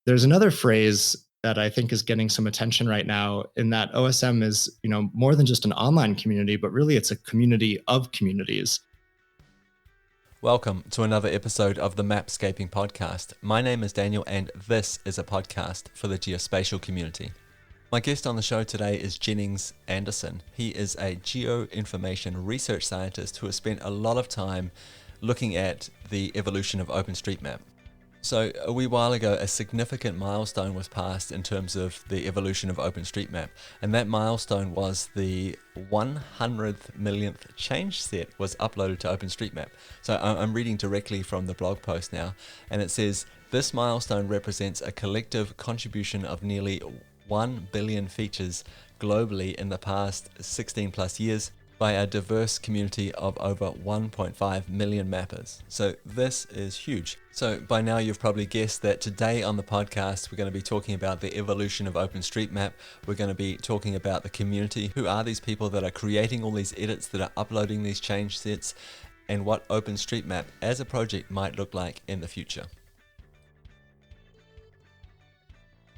There's another phrase that I think is getting some attention right now in that OSM is, more than just an online community, but really it's a community of communities. Welcome to another episode of the Mapscaping podcast. My name is Daniel and this is a podcast for the geospatial community. My guest on the show today is Jennings Anderson. He is a geoinformation research scientist who has spent a lot of time looking at the evolution of OpenStreetMap. So a wee while ago, a significant milestone was passed in terms of the evolution of OpenStreetMap, and that milestone was the 100th millionth change set was uploaded to OpenStreetMap. So I'm reading directly from the blog post now, and it says, this milestone represents a collective contribution of nearly 1 billion features globally in the past 16 plus years, by a diverse community of over 1.5 million mappers. So this is huge. So by now you've probably guessed that today on the podcast we're going to be talking about the evolution of OpenStreetMap. We're going to be talking about the community. Who are these people that are creating all these edits, that are uploading these change sets, and what OpenStreetMap as a project might look like in the future.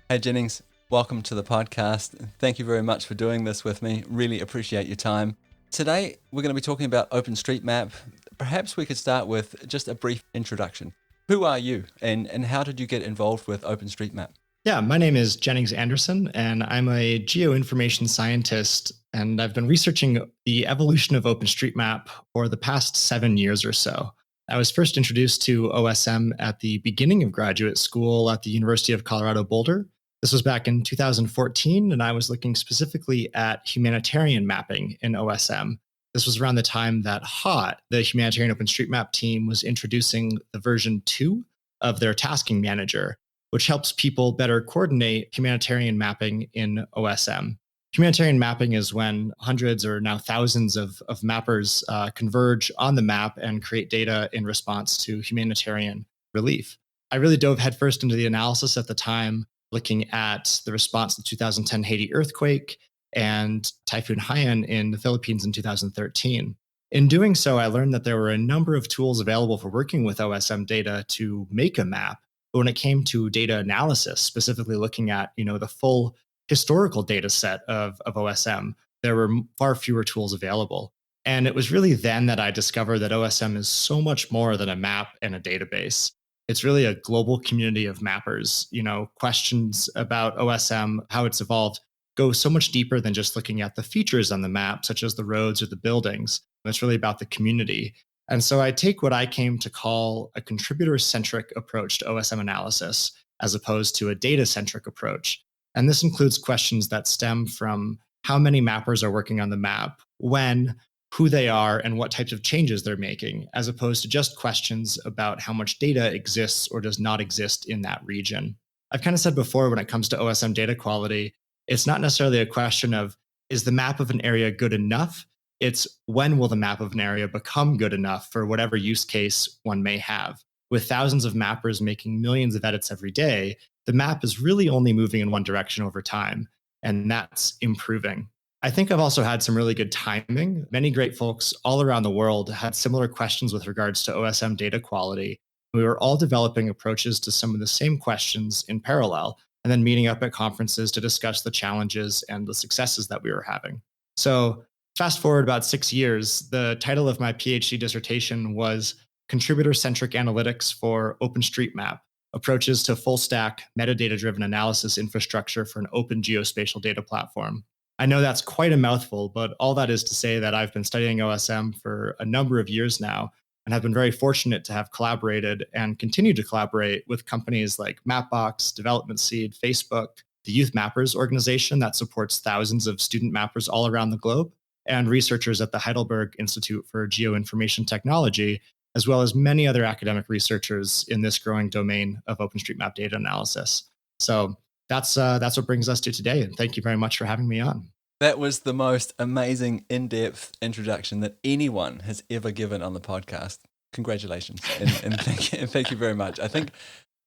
Hey Jennings, welcome to the podcast. Thank you very much for doing this with me. Really appreciate your time. Today, we're going to be talking about OpenStreetMap. Perhaps we could start with just a brief introduction. Who are you and how did you get involved with OpenStreetMap? Yeah, my name is Jennings Anderson, and I'm a geoinformation scientist, and I've been researching the evolution of OpenStreetMap for the past 7 years or so. I was first introduced to OSM at the beginning of graduate school at the University of Colorado Boulder. This was back in 2014, and I was looking specifically at humanitarian mapping in OSM. This was around the time that HOT, the Humanitarian OpenStreetMap team, was introducing the version 2 of their tasking manager, which helps people better coordinate humanitarian mapping in OSM. Humanitarian mapping is when hundreds or now thousands of mappers converge on the map and create data in response to humanitarian relief. I really dove headfirst into the analysis at the time, looking at the response to the 2010 Haiti earthquake and Typhoon Haiyan in the Philippines in 2013. In doing so, I learned that there were a number of tools available for working with OSM data to make a map. But when it came to data analysis, specifically looking at the full historical data set of OSM, there were far fewer tools available. And it was really then that I discovered that OSM is so much more than a map and a database. It's really a global community of mappers. Questions about OSM, how it's evolved, go so much deeper than just looking at the features on the map, such as the roads or the buildings. It's really about the community. And so I take what I came to call a contributor-centric approach to OSM analysis, as opposed to a data-centric approach. And this includes questions that stem from how many mappers are working on the map, when, who they are, and what types of changes they're making, as opposed to just questions about how much data exists or does not exist in that region. I've kind of said before, when it comes to OSM data quality, it's not necessarily a question of, is the map of an area good enough? It's when will the map of an area become good enough for whatever use case one may have. With thousands of mappers making millions of edits every day, the map is really only moving in one direction over time, and that's improving. I think I've also had some really good timing. Many great folks all around the world had similar questions with regards to OSM data quality. We were all developing approaches to some of the same questions in parallel, and then meeting up at conferences to discuss the challenges and the successes that we were having. So fast forward about 6 years, the title of my PhD dissertation was Contributor-Centric Analytics for OpenStreetMap, Approaches to Full-Stack Metadata-Driven Analysis Infrastructure for an Open Geospatial Data Platform. I know that's quite a mouthful, but all that is to say that I've been studying OSM for a number of years now and have been very fortunate to have collaborated and continue to collaborate with companies like Mapbox, Development Seed, Facebook, the Youth Mappers organization that supports thousands of student mappers all around the globe, and researchers at the Heidelberg Institute for Geoinformation Technology, as well as many other academic researchers in this growing domain of OpenStreetMap data analysis. So that's what brings us to today. And thank you very much for having me on. That was the most amazing in-depth introduction that anyone has ever given on the podcast. Congratulations. And thank you very much. I think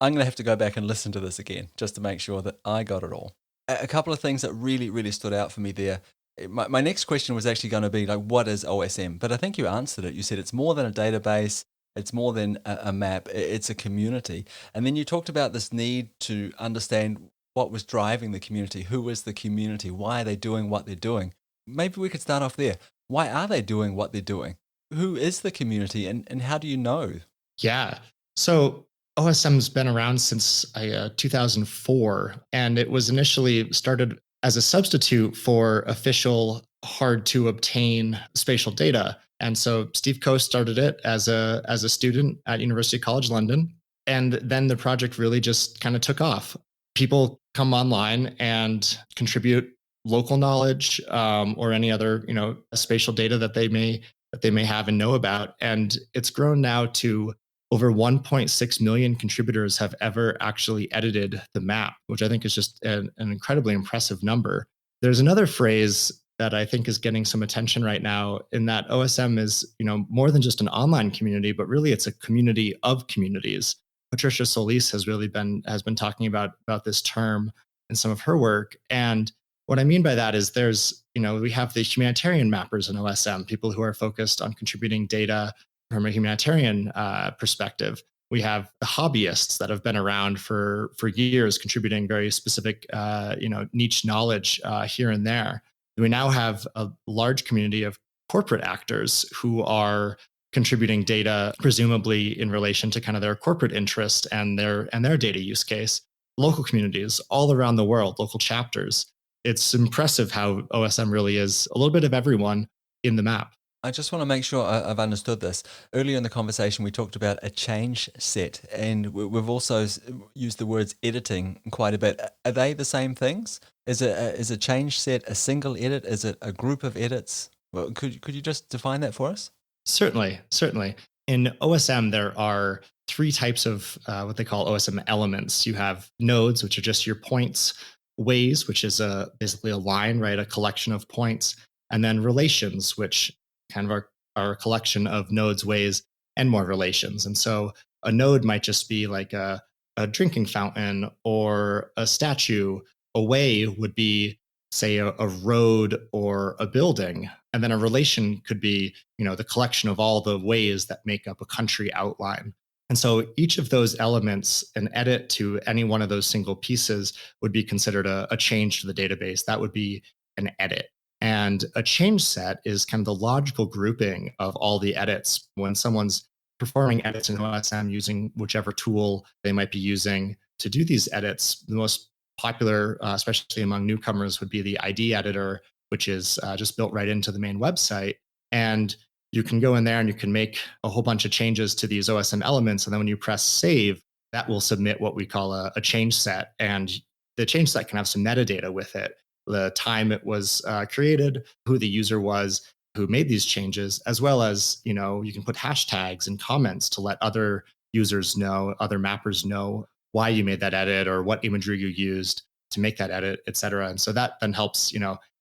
I'm going to have to go back and listen to this again just to make sure that I got it all. A couple of things that really, really stood out for me there. My next question was actually going to be like, what is OSM? But I think you answered it. You said it's more than a database. It's more than a map, it's a community. And then you talked about this need to understand what was driving the community, who is the community, why are they doing what they're doing. Maybe we could start off there. Why are they doing what they're doing? Who is the community, and how do you know? Yeah. So OSM's been around since 2004, and it was initially started as a substitute for official, hard to obtain spatial data. And so Steve Coe started it as a student at University College London, and then the project really just kind of took off. People come online and contribute local knowledge, or any other spatial data that they may have and know about, and it's grown now to over 1.6 million contributors have ever actually edited the map, which I think is just an incredibly impressive number. There's another phrase that I think is getting some attention right now, in that OSM is, more than just an online community, but really it's a community of communities. Patricia Solis has been talking about this term in some of her work. And what I mean by that is we have the humanitarian mappers in OSM, people who are focused on contributing data from a humanitarian perspective. We have the hobbyists that have been around for years, contributing very specific, niche knowledge here and there. We now have a large community of corporate actors who are contributing data, presumably in relation to kind of their corporate interest and their data use case. Local communities all around the world, local chapters. It's impressive how OSM really is a little bit of everyone in the map. I just want to make sure I've understood this. Earlier in the conversation, we talked about a change set, and we've also used the words editing quite a bit. Are they the same things? Is a change set a single edit? Is it a group of edits? Well, could you just define that for us? Certainly, certainly. In OSM, there are three types of what they call OSM elements. You have nodes, which are just your points; ways, which is basically a line, right, a collection of points; and then relations, which kind of are a collection of nodes, ways, and more relations. And so a node might just be like a drinking fountain or a statue. A way would be, say, a road or a building. And then a relation could be, the collection of all the ways that make up a country outline. And so each of those elements, an edit to any one of those single pieces, would be considered a change to the database. That would be an edit. And a change set is kind of the logical grouping of all the edits. When someone's performing edits in OSM using whichever tool they might be using to do these edits, the most popular, especially among newcomers, would be the ID editor, which is just built right into the main website. And you can go in there and you can make a whole bunch of changes to these OSM elements. And then when you press save, that will submit what we call a change set. And the change set can have some metadata with it: the time it was created, who the user was who made these changes, as well as, you can put hashtags and comments to let other users know, other mappers know why you made that edit or what imagery you used to make that edit, et cetera. And so that then helps,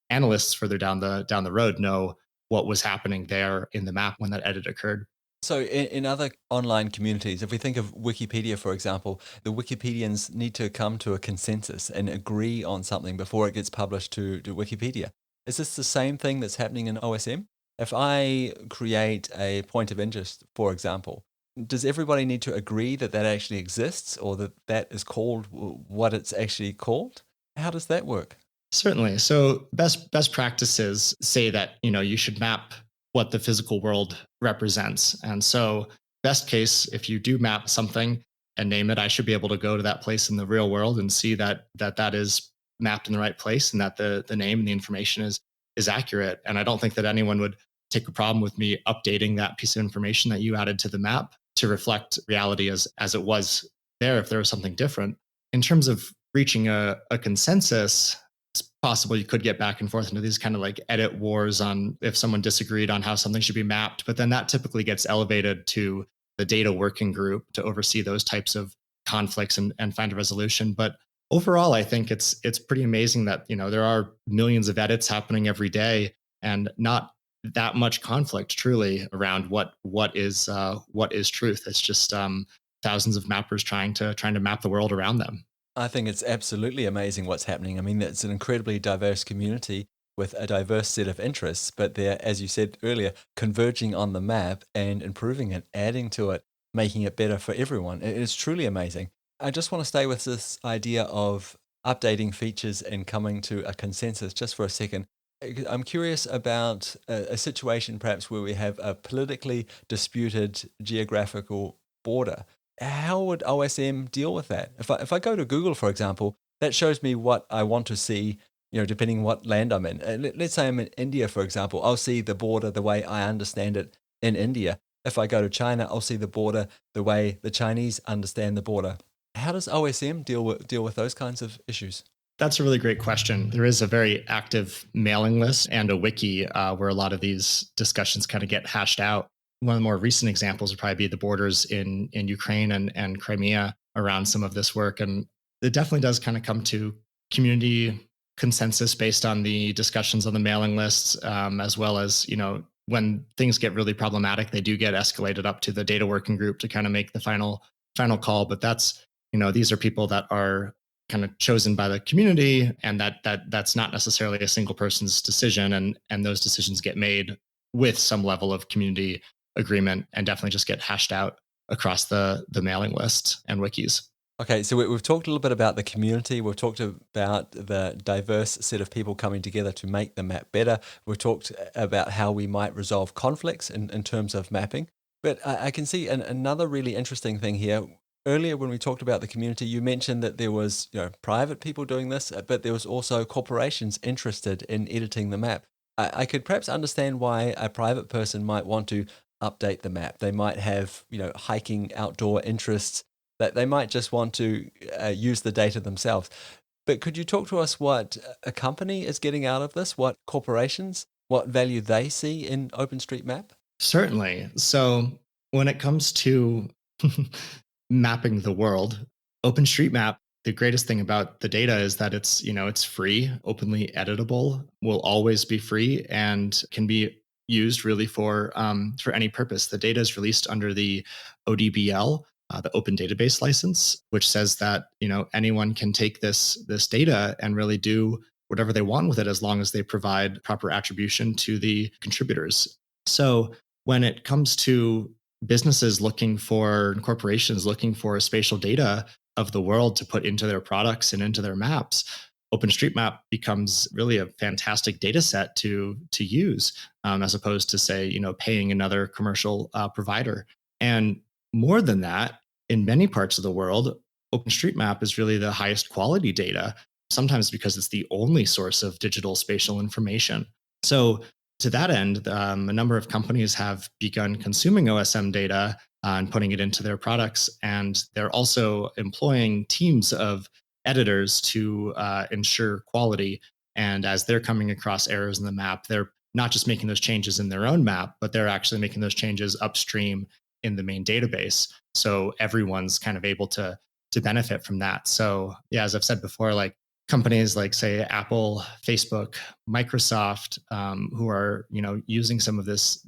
analysts further down the road know what was happening there in the map when that edit occurred. So in other online communities, if we think of Wikipedia, for example, the Wikipedians need to come to a consensus and agree on something before it gets published to Wikipedia. Is this the same thing that's happening in OSM? If I create a point of interest, for example, does everybody need to agree that that actually exists, or that that is called what it's actually called? How does that work? Certainly. So best practices say that, you should map what the physical world represents. And so best case, if you do map something and name it, I should be able to go to that place in the real world and see that is mapped in the right place, and that the name and the information is accurate. And I don't think that anyone would take a problem with me updating that piece of information that you added to the map to reflect reality as it was there, if there was something different. In terms of reaching a consensus, it's possible you could get back and forth into these kind of like edit wars on if someone disagreed on how something should be mapped, but then that typically gets elevated to the data working group to oversee those types of conflicts and find a resolution. But overall, I think it's pretty amazing that, there are millions of edits happening every day, and not that much conflict truly around what is truth. It's just thousands of mappers trying to map the world around them. I think it's absolutely amazing what's happening. I mean, it's an incredibly diverse community with a diverse set of interests, but they're, as you said earlier, converging on the map and improving it, adding to it. making it better for everyone. It is truly amazing. I just want to stay with this idea of updating features and coming to a consensus just for a second. I'm curious about a situation perhaps where we have a politically disputed geographical border. How would OSM deal with that? If I go to Google, for example, that shows me what I want to see, depending what land I'm in. Let's say I'm in India, for example, I'll see the border the way I understand it in India. If I go to China, I'll see the border the way the Chinese understand the border. How does OSM deal with those kinds of issues? That's a really great question. There is a very active mailing list and a wiki where a lot of these discussions kind of get hashed out. One of the more recent examples would probably be the borders in Ukraine and Crimea around some of this work. And it definitely does kind of come to community consensus based on the discussions on the mailing lists, as well as, when things get really problematic, they do get escalated up to the data working group to kind of make the final call. But these are people that are kind of chosen by the community, and that's not necessarily a single person's decision, and those decisions get made with some level of community agreement and definitely just get hashed out across the mailing list and wikis. Okay, so we've talked a little bit about the community. We've talked about the diverse set of people coming together to make the map better. We've talked about how we might resolve conflicts in terms of mapping. But I can see another really interesting thing here. Earlier, when we talked about the community, you mentioned that there was private people doing this, but there was also corporations interested in editing the map. I could perhaps understand why a private person might want to update the map. They might have hiking outdoor interests, that they might just want to use the data themselves. But could you talk to us what a company is getting out of this? What corporations, what value they see in OpenStreetMap? Certainly. So when it comes to mapping the world, OpenStreetMap, the greatest thing about the data is that it's free, openly editable, will always be free, and can be used really for any purpose. The data is released under the ODBL, the Open Database License, which says that anyone can take this data and really do whatever they want with it as long as they provide proper attribution to the contributors. So when it comes to businesses looking for and corporations looking for spatial data of the world to put into their products and into their maps, OpenStreetMap becomes really a fantastic data set to use, as opposed to, say, paying another commercial provider. And more than that, in many parts of the world, OpenStreetMap is really the highest quality data, sometimes because it's the only source of digital spatial information. So to that end, a number of companies have begun consuming OSM data and putting it into their products. And they're also employing teams of editors to ensure quality. And as they're coming across errors in the map, they're not just making those changes in their own map, but they're actually making those changes upstream in the main database. So everyone's kind of able to benefit from that. So yeah, as I've said before, like companies like, say, Apple, Facebook, Microsoft, who are using some of this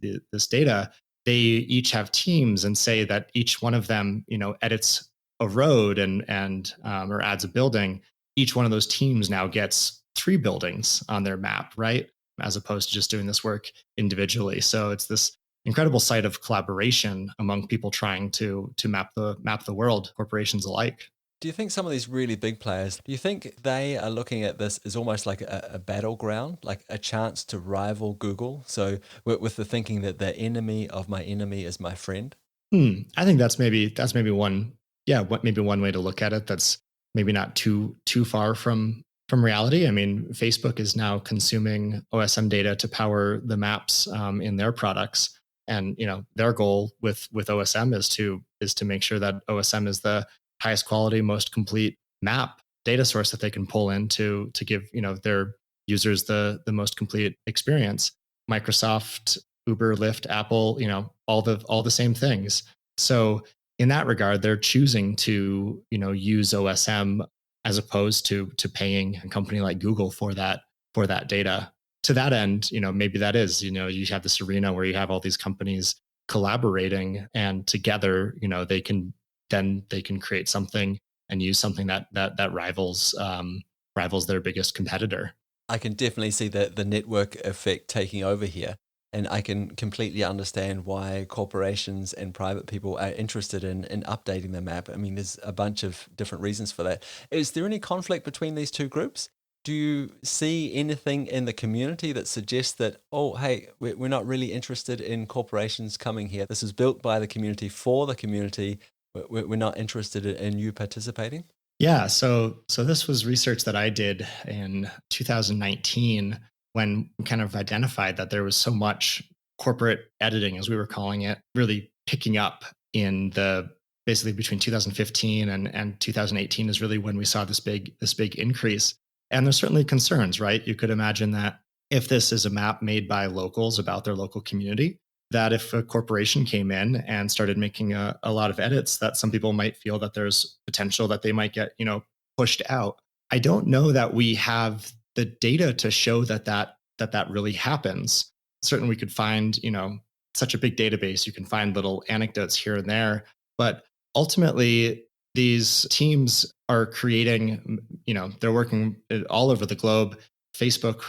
data, they each have teams, and say that each one of them edits a road and or adds a building. Each one of those teams now gets 3 buildings on their map, right? As opposed to just doing this work individually. So it's this incredible site of collaboration among people trying to map the world, corporations alike. Do you think some of these really big players, do you think they are looking at this as almost like a battleground, like a chance to rival Google? So with the thinking that the enemy of my enemy is my friend? I think that's maybe one, yeah, maybe one way to look at it. That's maybe not too far from reality. I mean, Facebook is now consuming OSM data to power the maps in their products, and their goal with OSM is to make sure that OSM is the highest quality, most complete map data source that they can pull in to give their users the most complete experience. Microsoft, Uber, Lyft, Apple, all the same things. So in that regard, they're choosing to use OSM as opposed to paying a company like Google for that data. To that end, maybe that is, you have this arena where you have all these companies collaborating, and together, they can create something and use something that rivals their biggest competitor. I can definitely see the network effect taking over here. And I can completely understand why corporations and private people are interested in updating the map. I mean, there's a bunch of different reasons for that. Is there any conflict between these two groups? Do you see anything in the community that suggests that, oh, hey, we're not really interested in corporations coming here? This is built by the community for the community. We're not interested in you participating? Yeah, so this was research that I did in 2019 when we kind of identified that there was so much corporate editing, as we were calling it, really picking up in the basically between 2015 and 2018 is really when we saw this big increase. And there's certainly concerns, right? You could imagine that if this is a map made by locals about their local community, that if a corporation came in and started making a lot of edits, that some people might feel that there's potential that they might get, pushed out. I don't know that we have the data to show that really happens. Certainly we could find, such a big database, you can find little anecdotes here and there, but ultimately these teams are creating, they're working all over the globe. Facebook,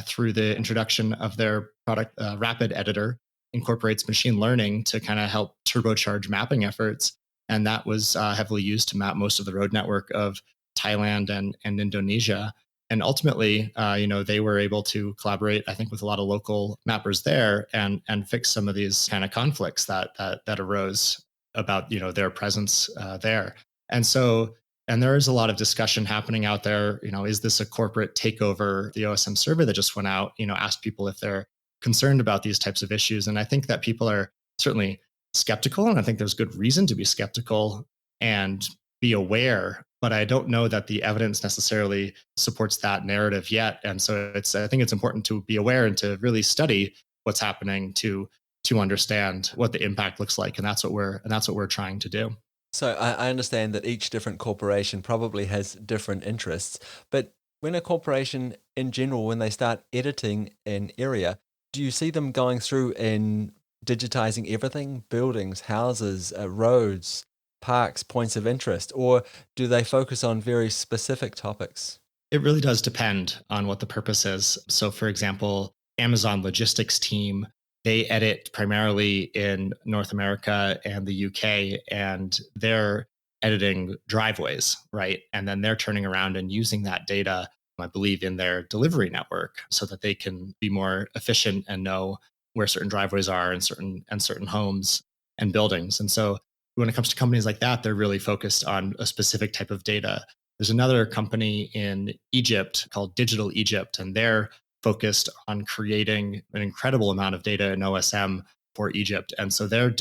through the introduction of their product, Rapid Editor, incorporates machine learning to kind of help turbocharge mapping efforts. And that was heavily used to map most of the road network of Thailand and Indonesia. And ultimately, they were able to collaborate, I think, with a lot of local mappers there and fix some of these kind of conflicts that arose about their presence there. And so, and there is a lot of discussion happening out there. Is this a corporate takeover? The OSM survey that just went out, asked people if they're concerned about these types of issues. And I think that people are certainly skeptical. And I think there's good reason to be skeptical and be aware. But I don't know that the evidence necessarily supports that narrative yet. And so I think it's important to be aware and to really study what's happening to understand what the impact looks like. And that's what we're trying to do. So I understand that each different corporation probably has different interests, but when a corporation in general, when they start editing an area, do you see them going through and digitizing everything, buildings, houses, roads, parks, points of interest, or do they focus on very specific topics? It really does depend on what the purpose is. So, for example, Amazon logistics team, they edit primarily in North America and the UK, and they're editing driveways, right? And then they're turning around and using that data, I believe, in their delivery network so that they can be more efficient and know where certain driveways are and certain homes and buildings. And so when it comes to companies like that, they're really focused on a specific type of data. There's another company in Egypt called Digital Egypt, and they're focused on creating an incredible amount of data in OSM for Egypt. And so they're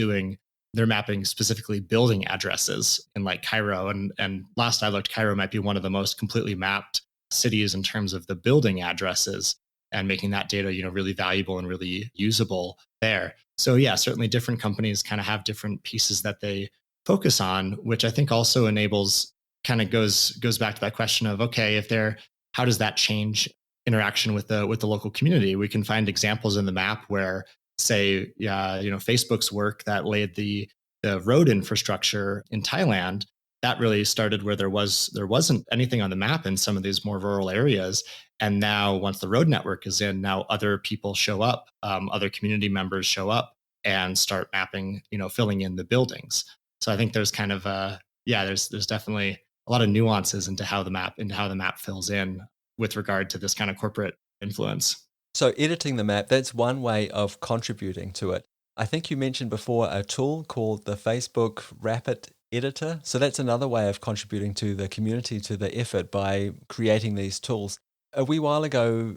mapping specifically building addresses in like Cairo. And last I looked, Cairo might be one of the most completely mapped cities in terms of the building addresses and making that data, really valuable and really usable there. So yeah, certainly different companies kind of have different pieces that they focus on, which I think also enables kind of goes back to that question of, okay, if they're how does that change interaction with the local community? We can find examples in the map where, say, Facebook's work that laid the road infrastructure in Thailand, that really started where there wasn't anything on the map in some of these more rural areas. And now once the road network is in, now other people show up, other community members show up and start mapping, filling in the buildings. So I think there's kind of there's definitely a lot of nuances into how the map fills in with regard to this kind of corporate influence. So editing the map, that's one way of contributing to it. I think you mentioned before a tool called the Facebook Rapid Editor. So that's another way of contributing to the community, to the effort by creating these tools. A wee while ago,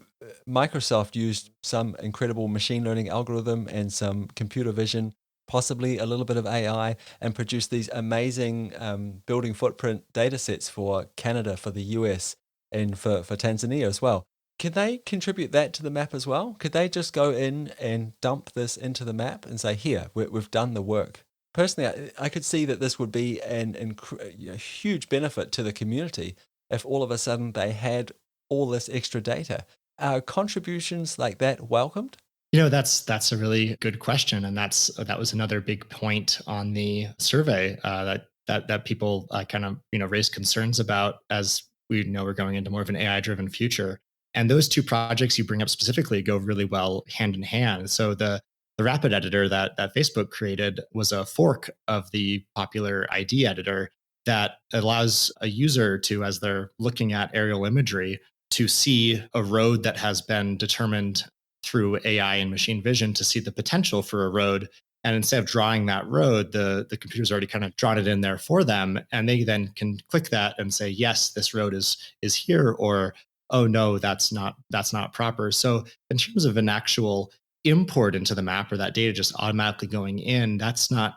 Microsoft used some incredible machine learning algorithm and some computer vision, possibly a little bit of AI, and produced these amazing building footprint data sets for Canada, for the US, and for Tanzania as well. Can they contribute that to the map as well? Could they just go in and dump this into the map and say, here, we've done the work? Personally, I could see that this would be a huge benefit to the community if all of a sudden they had all this extra data. Are contributions like that welcomed? That's a really good question, and that was another big point on the survey that people kind of raised concerns about as we know we're going into more of an AI driven future. And those two projects you bring up specifically go really well hand in hand. So the rapid editor that Facebook created was a fork of the popular ID editor that allows a user to, as they're looking at aerial imagery, to see a road that has been determined through AI and machine vision to see the potential for a road. And instead of drawing that road, the computer's already kind of drawn it in there for them. And they then can click that and say, yes, this road is here, or oh no, that's not proper. So in terms of an actual import into the map or that data just automatically going in, that's not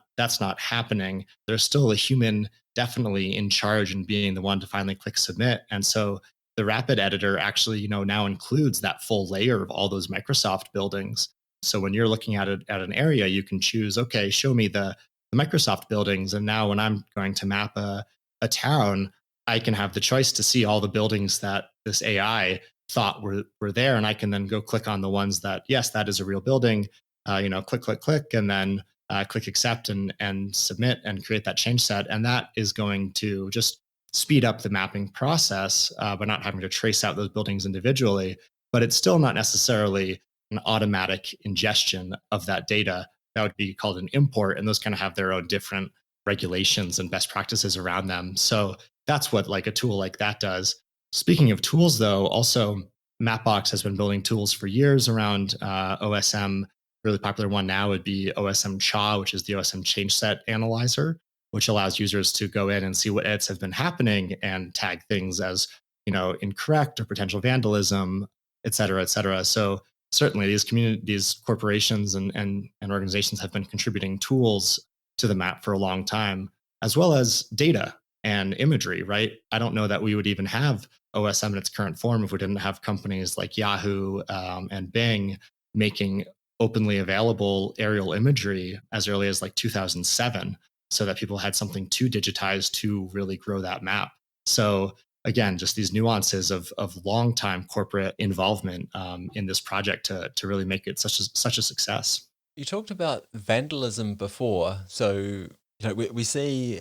happening. There's still a human definitely in charge and being the one to finally click submit. And so the rapid editor actually, now includes that full layer of all those Microsoft buildings. So when you're looking at it at an area, you can choose, okay, show me the Microsoft buildings. And now when I'm going to map a town, I can have the choice to see all the buildings that this AI thought were there, and I can then go click on the ones that, yes, that is a real building. Click, click, click, and then click accept and submit and create that change set, and that is going to just speed up the mapping process by not having to trace out those buildings individually. But it's still not necessarily an automatic ingestion of that data. That would be called an import, and those kind of have their own different regulations and best practices around them. So that's what like a tool like that does. Speaking of tools, though, also Mapbox has been building tools for years around OSM. Really popular one now would be OSM CHA, which is the OSM Change Set Analyzer, which allows users to go in and see what edits have been happening and tag things as incorrect or potential vandalism, et cetera, et cetera. So certainly these corporations and organizations have been contributing tools to the map for a long time, as well as data and imagery, right? I don't know that we would even have OSM in its current form if we didn't have companies like Yahoo and Bing making openly available aerial imagery as early as like 2007, so that people had something to digitize to really grow that map. So again, just these nuances of long time corporate involvement in this project to really make it such a success. You talked about vandalism before. So, we see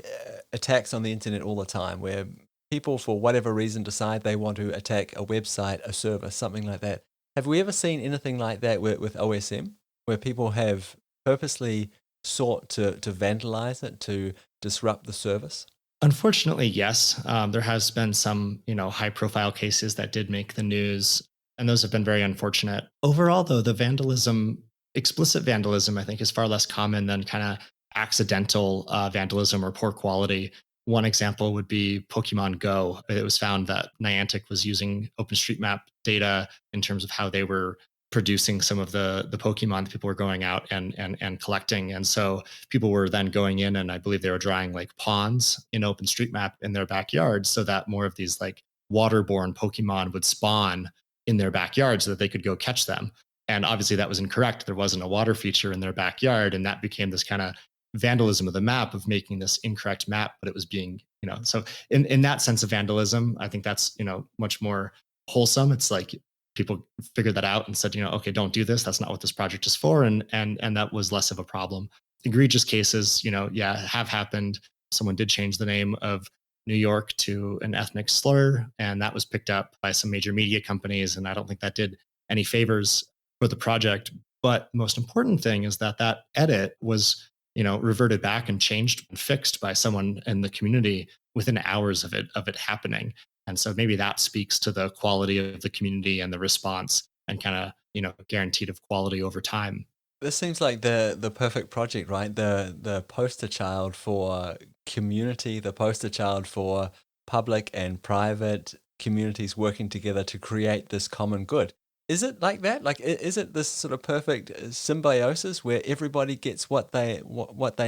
attacks on the internet all the time where people, for whatever reason, decide they want to attack a website, a server, something like that. Have we ever seen anything like that with OSM, where people have purposely sought to vandalize it, to disrupt the service? Unfortunately, yes. There has been some, high profile cases that did make the news, and those have been very unfortunate. Overall, though, the vandalism, explicit vandalism, I think is far less common than kind of accidental vandalism or poor quality. One example would be Pokemon Go. It was found that Niantic was using OpenStreetMap data in terms of how they were producing some of the Pokemon that people were going out and collecting. And so people were then going in, and I believe they were drawing like ponds in OpenStreetMap in their backyard so that more of these like waterborne Pokemon would spawn in their backyard so that they could go catch them. And obviously that was incorrect. There wasn't a water feature in their backyard. And that became this kind of vandalism of the map of making this incorrect map, but it was being, so in that sense of vandalism, I think that's, much more wholesome. It's like people figured that out and said, okay, don't do this. That's not what this project is for. And that was less of a problem. Egregious cases, yeah, have happened. Someone did change the name of New York to an ethnic slur, and that was picked up by some major media companies. And I don't think that did any favors for the project. But the most important thing is that edit was, reverted back and changed and fixed by someone in the community within hours of it happening. And so maybe that speaks to the quality of the community and the response and kind of, guaranteed of quality over time. This seems like the perfect project, right? The poster child for community, the poster child for public and private communities working together to create this common good. Is it like that? Like, is it this sort of perfect symbiosis where everybody gets what they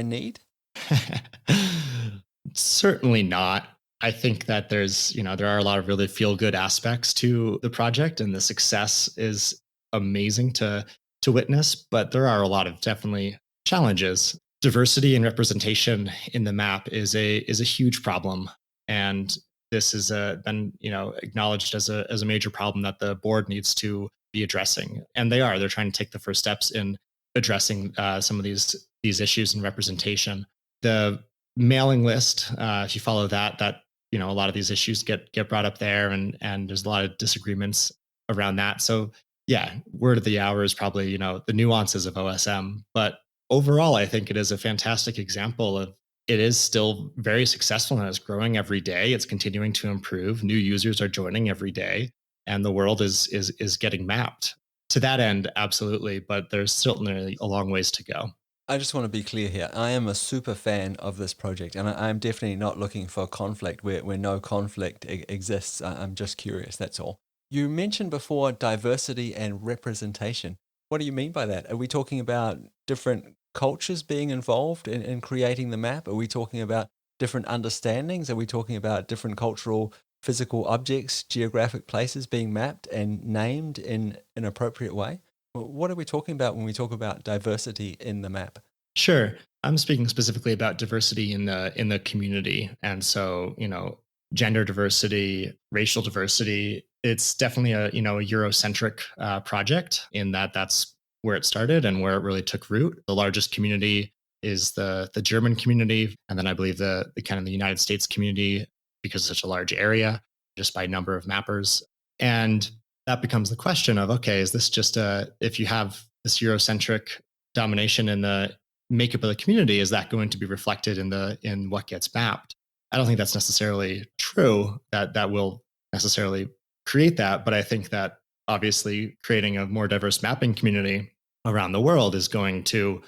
need? Certainly not. I think that there are a lot of really feel good aspects to the project, and the success is amazing to witness, but there are a lot of definitely challenges. Diversity and representation in the map is a huge problem, and this has been acknowledged as a major problem that the board needs to be addressing, and they're trying to take the first steps in addressing some of these issues and representation. The mailing list, if you follow that a lot of these issues get brought up there, and there's a lot of disagreements around that. So yeah, word of the hour is probably, the nuances of OSM. But overall, I think it is a fantastic example of it is still very successful and it's growing every day. It's continuing to improve. New users are joining every day, and the world is getting mapped. To that end, absolutely, but there's certainly a long ways to go. I just want to be clear here. I am a super fan of this project, and I'm definitely not looking for conflict where no conflict exists. I'm just curious, that's all. You mentioned before diversity and representation. What do you mean by that? Are we talking about different cultures being involved in creating the map? Are we talking about different understandings? Are we talking about different cultural physical objects, geographic places being mapped and named in an appropriate way? What are we talking about when we talk about diversity in the map? Sure. I'm speaking specifically about diversity in the community. And so, gender diversity, racial diversity, it's definitely a Eurocentric project in that that's where it started and where it really took root. The largest community is the German community, and then I believe the kind of the United States community, because it's such a large area, just by number of mappers. And that becomes the question of, okay, is this just if you have this Eurocentric domination in the makeup of the community, is that going to be reflected in what gets mapped? I don't think that's necessarily true, that will necessarily create that, but I think that obviously creating a more diverse mapping community around the world is going to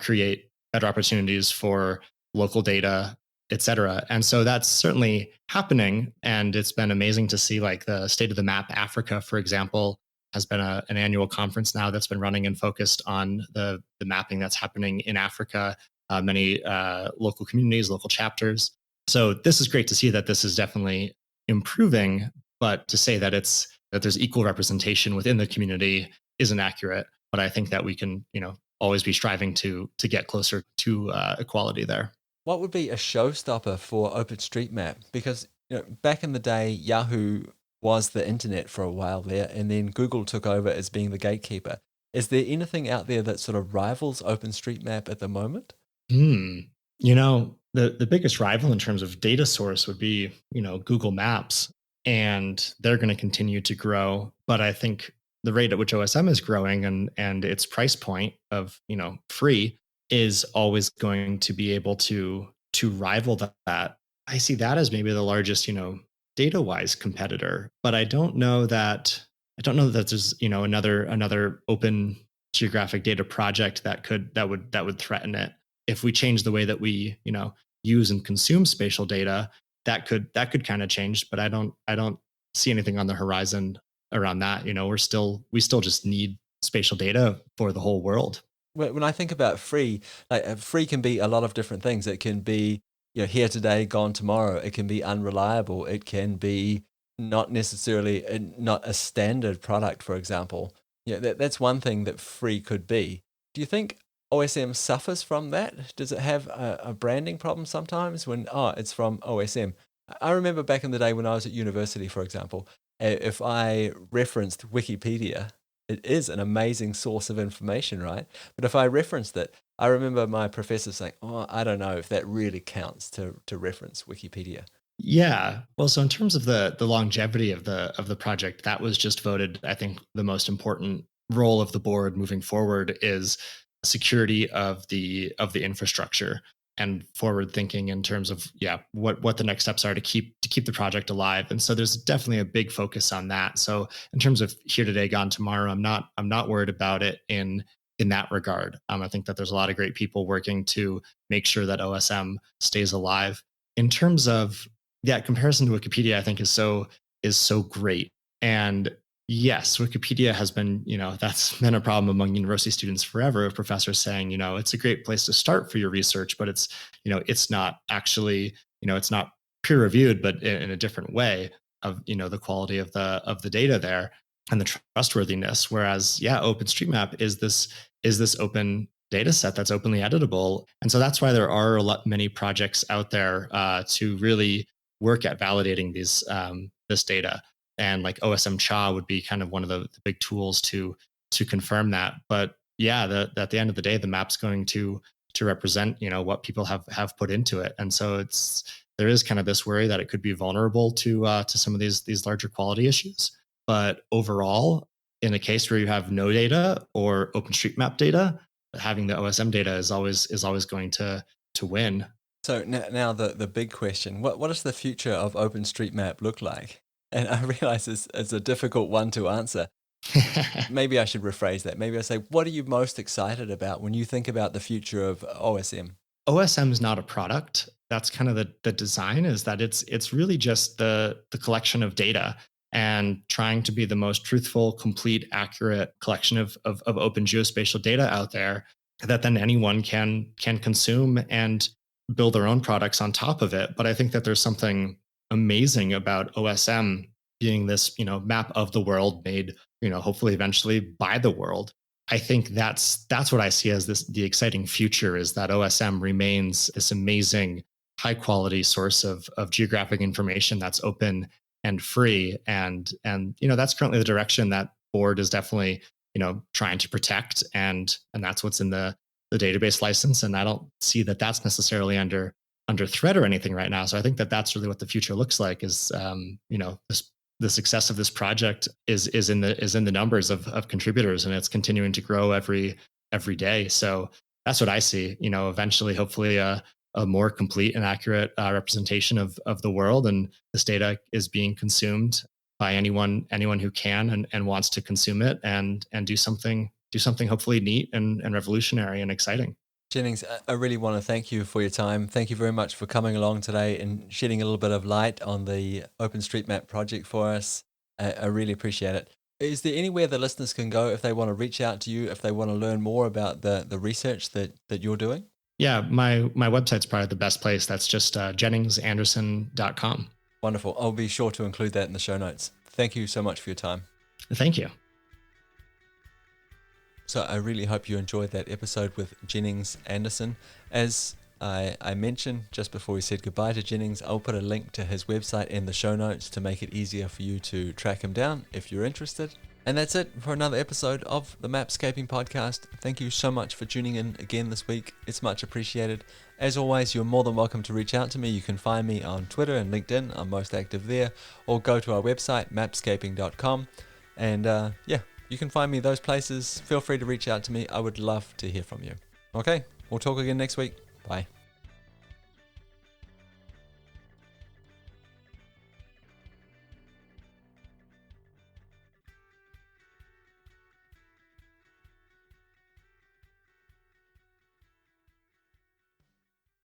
create better opportunities for local data, et cetera. And so that's certainly happening. And it's been amazing to see, like, the State of the Map Africa, for example, has been an annual conference now that's been running and focused on the mapping that's happening in Africa, many local communities, local chapters. So this is great to see that this is definitely improving, but to say that that there's equal representation within the community isn't accurate. But I think that we can, always be striving to get closer to equality there. What would be a showstopper for OpenStreetMap? Because back in the day, Yahoo was the internet for a while there, and then Google took over as being the gatekeeper. Is there anything out there that sort of rivals OpenStreetMap at the moment? Hmm. The biggest rival in terms of data source would be, Google Maps, and they're going to continue to grow. But I think the rate at which OSM is growing and its price point of, free is always going to be able to rival that. I see that as maybe the largest, data wise competitor, but I don't know that there's, another open geographic data project that would threaten it. If we change the way that we, use and consume spatial data, that could kind of change, but I don't see anything on the horizon around that. We still just need spatial data for the whole world. When I think about free, like free can be a lot of different things. It can be, here today, gone tomorrow. It can be unreliable. It can be not necessarily not a standard product, for example. That's one thing that free could be. Do you think OSM suffers from that? Does it have a branding problem sometimes when, it's from OSM? I remember back in the day when I was at university, for example, if I referenced Wikipedia, it is an amazing source of information, right? But if I referenced it, I remember my professor saying, "Oh, I don't know if that really counts to reference Wikipedia." Yeah. Well, so in terms of the longevity of the project, that was just voted, I think, the most important role of the board moving forward is security of the infrastructure and forward thinking in terms of, yeah, what the next steps are to keep the project alive. And so there's definitely a big focus on that. So in terms of here today, gone tomorrow, I'm not worried about it in that regard. I think that there's a lot of great people working to make sure that OSM stays alive. In terms of, yeah, comparison to Wikipedia, I think is so great. And yes, Wikipedia has been, that's been a problem among university students forever, of professors saying, it's a great place to start for your research, but it's not actually, it's not peer reviewed, but in a different way of, the quality of the data there and the trustworthiness. Whereas, yeah, OpenStreetMap is this open data set that's openly editable. And so that's why there are many projects out there to really work at validating this data. And like OSM Cha would be kind of one of the big tools to confirm that. But yeah, at the end of the day, the map's going to represent, what people have put into it. And so there is kind of this worry that it could be vulnerable to some of these larger quality issues. But overall, in a case where you have no data or OpenStreetMap data, having the OSM data is always going to win. So now the big question, what does the future of OpenStreetMap look like? And I realize it's a difficult one to answer. Maybe I should rephrase that. Maybe I say, what are you most excited about when you think about the future of OSM? OSM is not a product. That's kind of the design, is that it's really just the collection of data and trying to be the most truthful, complete, accurate collection of open geospatial data out there that then anyone can consume and build their own products on top of it. But I think that there's something amazing about OSM being this, map of the world made, hopefully eventually by the world. I think that's what I see as the exciting future, is that OSM remains this amazing high quality source of geographic information that's open and free. And that's currently the direction that board is definitely, trying to protect, and that's what's in the database license. And I don't see that that's necessarily under threat or anything right now. So I think that that's really what the future looks like, is the success of this project is in the numbers of contributors, and it's continuing to grow every day. So that's what I see. Eventually, hopefully, a more complete and accurate representation of the world, and this data is being consumed by anyone who can and wants to consume it, and do something hopefully neat and revolutionary and exciting. Jennings, I really want to thank you for your time. Thank you very much for coming along today and shedding a little bit of light on the OpenStreetMap project for us. I really appreciate it. Is there anywhere the listeners can go if they want to reach out to you, if they want to learn more about the research that you're doing? Yeah, my website's probably the best place. That's just jenningsanderson.com. Wonderful. I'll be sure to include that in the show notes. Thank you so much for your time. Thank you. So I really hope you enjoyed that episode with Jennings Anderson. As I mentioned just before we said goodbye to Jennings, I'll put a link to his website in the show notes to make it easier for you to track him down if you're interested. And that's it for another episode of the Mapscaping Podcast. Thank you so much for tuning in again this week. It's much appreciated. As always, you're more than welcome to reach out to me. You can find me on Twitter and LinkedIn. I'm most active there. Or go to our website, mapscaping.com. And you can find me those places. Feel free to reach out to me. I would love to hear from you. Okay, we'll talk again next week. Bye.